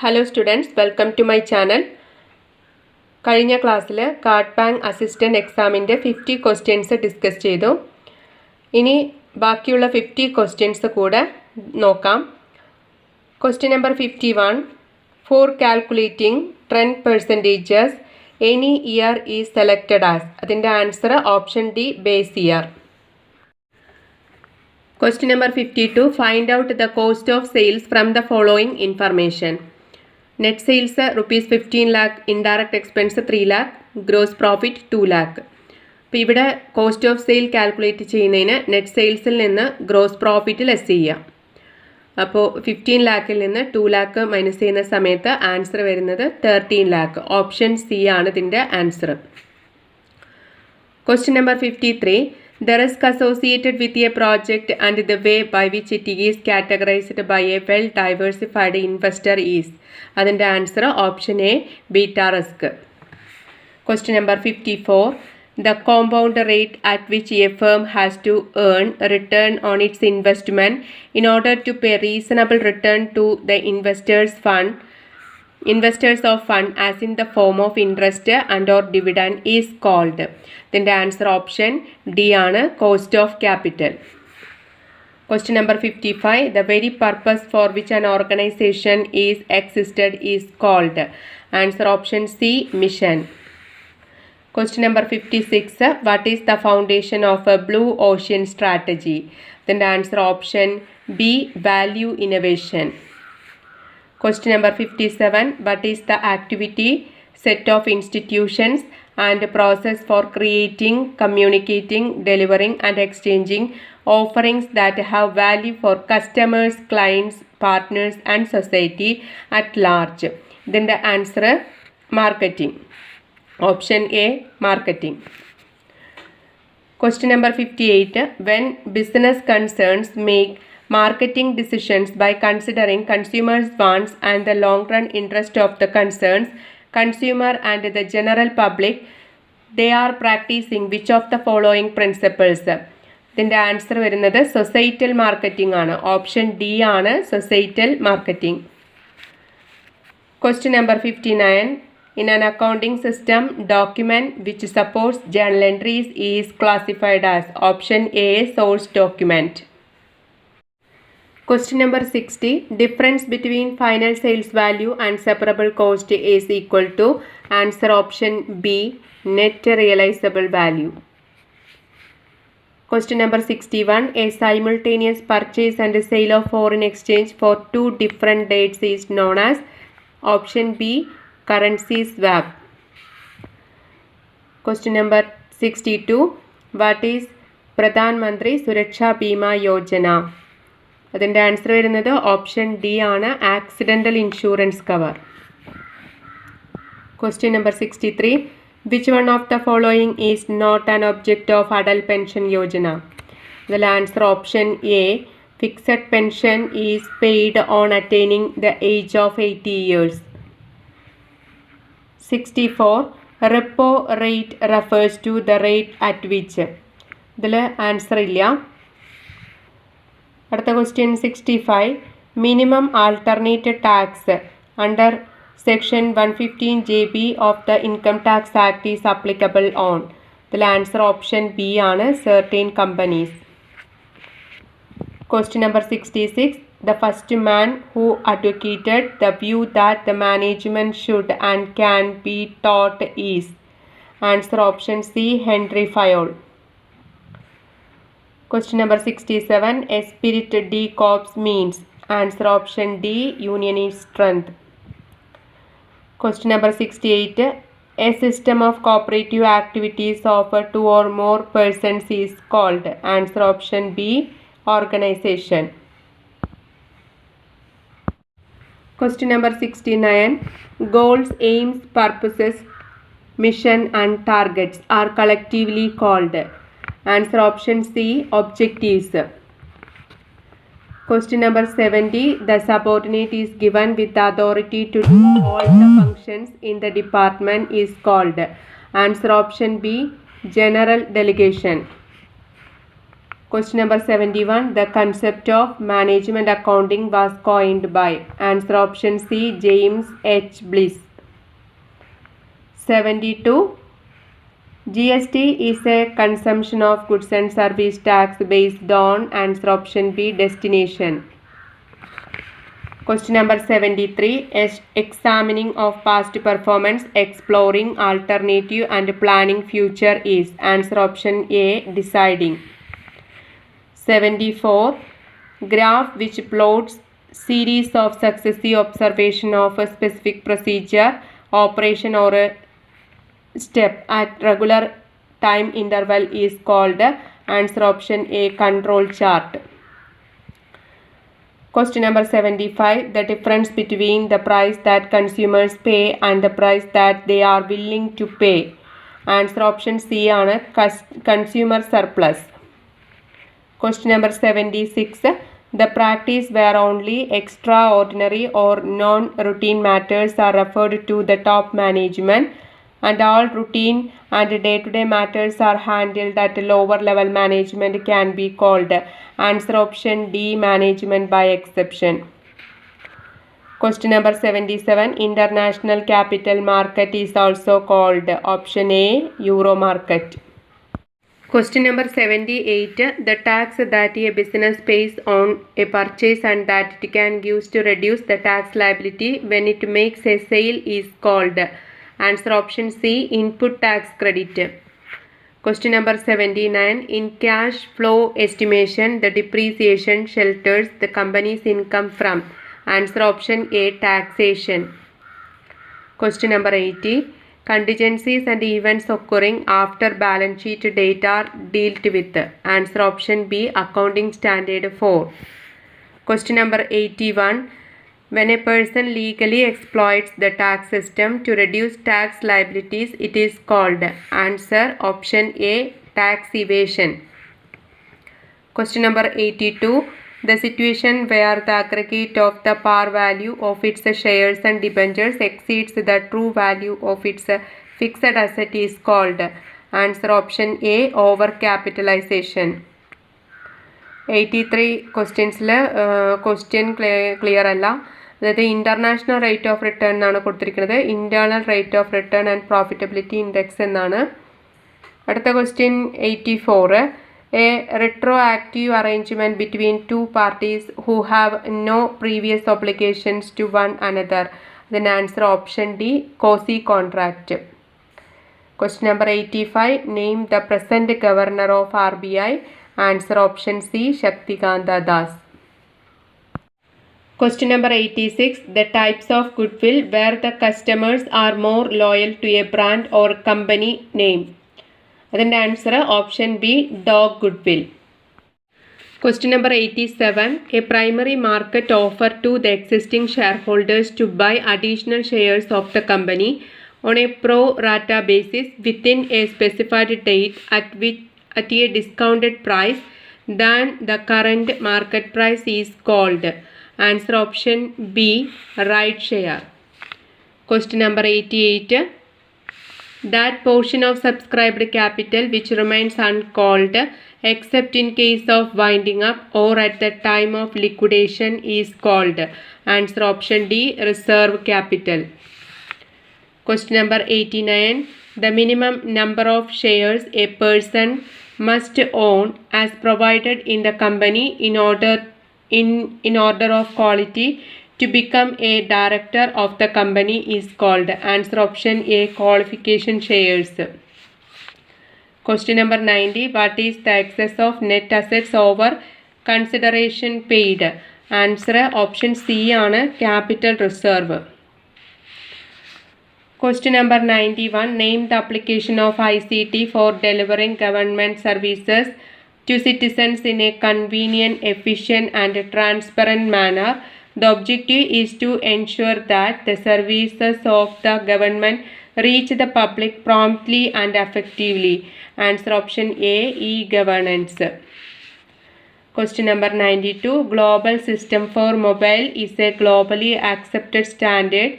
Hello students, welcome to my channel. കഴിഞ്ഞ ക്ലാസ്സിൽ card bank assistant എക്സാമിൻ്റെ 50 ക്വസ്റ്റ്യൻസ് ഡിസ്കസ് ചെയ്തു. ഇനി ബാക്കിയുള്ള 50 ക്വസ്റ്റ്യൻസ് കൂടെ നോക്കാം. Question number 51. For calculating trend percentages, any year is selected as. അതിൻ്റെ answer option D base year. Question number 52. Find out the cost of sales from the following information. Net sales rupees 15 lakh, indirect expense 3 lakh, gross profit 2 lakh. അപ്പോൾ ഇവിടെ cost of sale calculate ചെയ്യുന്നതിന് net സെയിൽസിൽ നിന്ന് gross profit less ചെയ്യാം. അപ്പോൾ 15 ലാക്കിൽ നിന്ന് 2 lakh minus ചെയ്യുന്ന സമയത്ത് answer വരുന്നത് 13 ലാക്ക്. ഓപ്ഷൻ സി ആണ് ഇതിൻ്റെ answer. Question number 53. The risk associated with a project and the way by which it is categorized by a well-diversified investor is. അതിൻ്റെ answer option A beta risk. Question number 54. The compound rate at which a firm has to earn return on its investment in order to pay reasonable return to the investors of fund as in the form of interest and or dividend is called. ഇതിൻ്റെ answer option D ആണ് cost of capital. Question number 55. The very purpose for which an organization is existed is called. Answer option C, mission. Question number 56. What is the foundation of a blue ocean strategy? Then the answer option B, value innovation. Question number 57. What is the activity, set of institutions and process for creating, communicating, delivering and exchanging offerings that have value for customers, clients, partners and society at large? Then the answer marketing. Option A, marketing. Question number 58. When business concerns make marketing decisions by considering consumers' wants and the long-run interest of the consumer and the general public, they are practicing which of the following principles? ഇതിൻ്റെ answer വരുന്നത് societal marketing ആണ്. Option D ആണ് societal marketing. Question number 59. In an accounting system, document which supports journal entries is classified as. Option A, source document. Question number 60. Difference between final sales value and separable cost is equal to. Answer option B, net realizable value. Question number 61. A simultaneous purchase and sale of foreign exchange for two different dates is known as. Option B, currency swap. Question number 62. What is Pradhan Mantri Suraksha Bima Yojana? അതിൻ്റെ answer വരുന്നത് option D ആണ് accidental insurance cover. Question number 63. Which one of the following is not an object of Adal Pension Yojana? The answer option A, fixed pension is paid on attaining the age of 80 years. 64. Repo rate refers to the rate at which. ഇതിൽ answer ഇല്ല. അടുത്ത question 65. Minimum alternate tax under section 115 JB of the income tax act is applicable on. ഇതിൽ answer option B ആണ് certain companies. Question number 66. The first man who advocated the view that the management should and can be taught is. Answer option C, Henry Fayol. Question number 67. Esprit de corps means. Answer option D, union is strength. Question number 68. A system of cooperative activities of two or more persons is called. Answer option B, organization. Question number 69. Goals, aims, purposes, mission and targets are collectively called. Answer option C, objectives. Question number 70. The subordinate is given with the authority to do all the functions in the department is called. Answer option B, general delegation. Question number 71. The concept of management accounting was coined by. Answer option C. James H. Bliss. 72. GST is a consumption of goods and service tax based on. Answer option B. Destination. Question number 73. Examining of past performance, exploring alternative and planning future is. Answer option A. Deciding. 74. Graph which plots series of successive observation of a specific procedure, operation or a step at regular time interval is called. Answer option A. Control chart. Question number 75. The difference between the price that consumers pay and the price that they are willing to pay. Answer option C ആണ് consumer surplus. Question number 76. The practice where only extraordinary or non-routine matters are referred to the top management and all routine and day-to-day matters are handled at lower level management can be called. Answer option D. Management by exception. Question number 77. International capital market is also called. Option A. Euro market. Question number 78. The tax that a business pays on a purchase and that it can use to reduce the tax liability when it makes a sale is called. Answer option C. Input tax credit. Question number 79. In cash flow estimation, the depreciation shelters the company's income from. Answer option A. Taxation. Question number 80. Contingencies and events occurring after balance sheet date are dealt with. Answer option B. Accounting standard 4. Question number 81. When a person legally exploits the tax system to reduce tax liabilities, it is called. Answer option A. Tax evasion. Question number 82. The situation where the aggregate of the par value of its shares and debentures exceeds the true value of its fixed asset is called. Answer option A. Overcapitalization. 83 questions question clear അല്ല. അതായത് international rate of return എന്നാണ് കൊടുത്തിരിക്കുന്നത്. Internal rate of return and profitability index എന്നാണ്. അടുത്ത question 84. A retroactive arrangement between two parties who have no previous obligations to one another. Then answer option D. Quasi contract. Question number 85. Name the present governor of RBI. Answer option C. Shaktikanta Das. Question number 86. The types of goodwill where the customers are more loyal to a brand or company name. അതിൻ്റെ answer option B dog goodwill. Question number 87. A primary market offer to the existing shareholders to buy additional shares of the company on a pro rata basis within a specified date at a discounted price than the current market price is called. Answer option B. Right share. Question number 88. That portion of subscribed capital which remains uncalled except in case of winding up or at the time of liquidation is called. Answer option D. Reserve capital. Question number 89. The minimum number of shares a person must own as provided in the company in order of quality to become a director of the company is called. Answer option A. Qualification shares. Question number 90. What is the excess of net assets over consideration paid? Answer option C ആണ് capital reserve. Question number 91. Name the application of ICT for delivering government services to citizens in a convenient, efficient and transparent manner. The objective is to ensure that the services of the government reach the public promptly and effectively. Answer option A. E-governance. Question number 92. Global System for Mobile is a globally accepted standard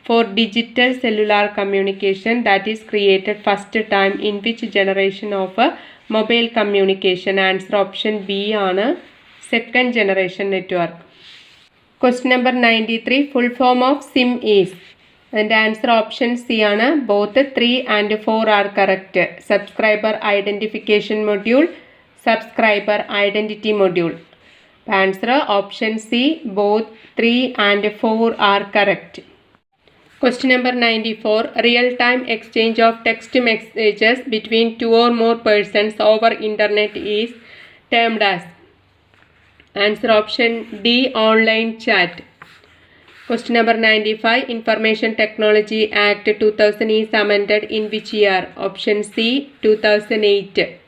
for digital cellular communication that is created first time in which generation of mobile communication. Answer option B ആണ്, second generation network. Question number 93, full form of SIM is. അതിൻ്റെ answer option C ആണ്, both 3 and 4 are correct. Subscriber identification module, subscriber identity module. Answer option C, both 3 and 4 are correct. Question number 94, real-time exchange of text messages between 2 or more persons over internet is termed as. Answer option D, online chat. Question number 95, Information Technology Act 2000 is amended in which year? Option C, 2008.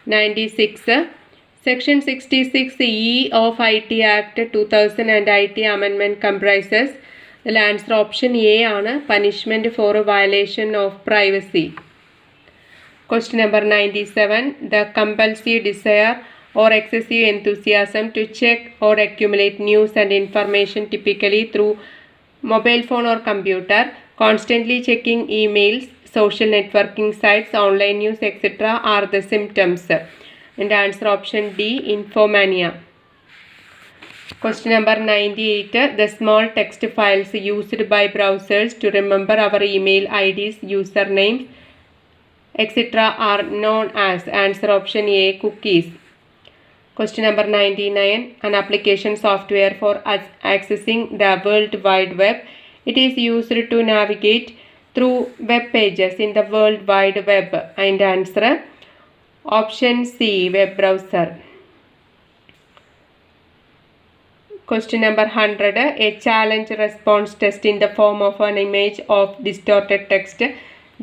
96, Section 66E of IT Act 2000 and IT Amendment comprises. The answer option A ആണ്, punishment for a violation of privacy. Question number 97, the compulsive desire or excessive enthusiasm to check or accumulate news and information typically through mobile phone or computer, constantly checking emails, social networking sites, online news, etc. are the symptoms. And answer option D, infomania. Question number 98, the small text files used by browsers to remember our email IDs, usernames, etc. are known as. Answer option A, cookies. Question number 99, an application software for accessing the World Wide Web. It is used to navigate through web pages in the World Wide Web. And answer option C, web browser. Question number 100, a challenge response test in the form of an image of distorted text.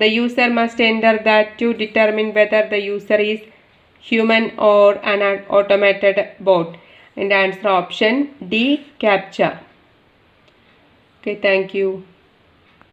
The user must enter that to determine whether the user is human or an automated bot. And answer option D, CAPTCHA. Okay, thank you.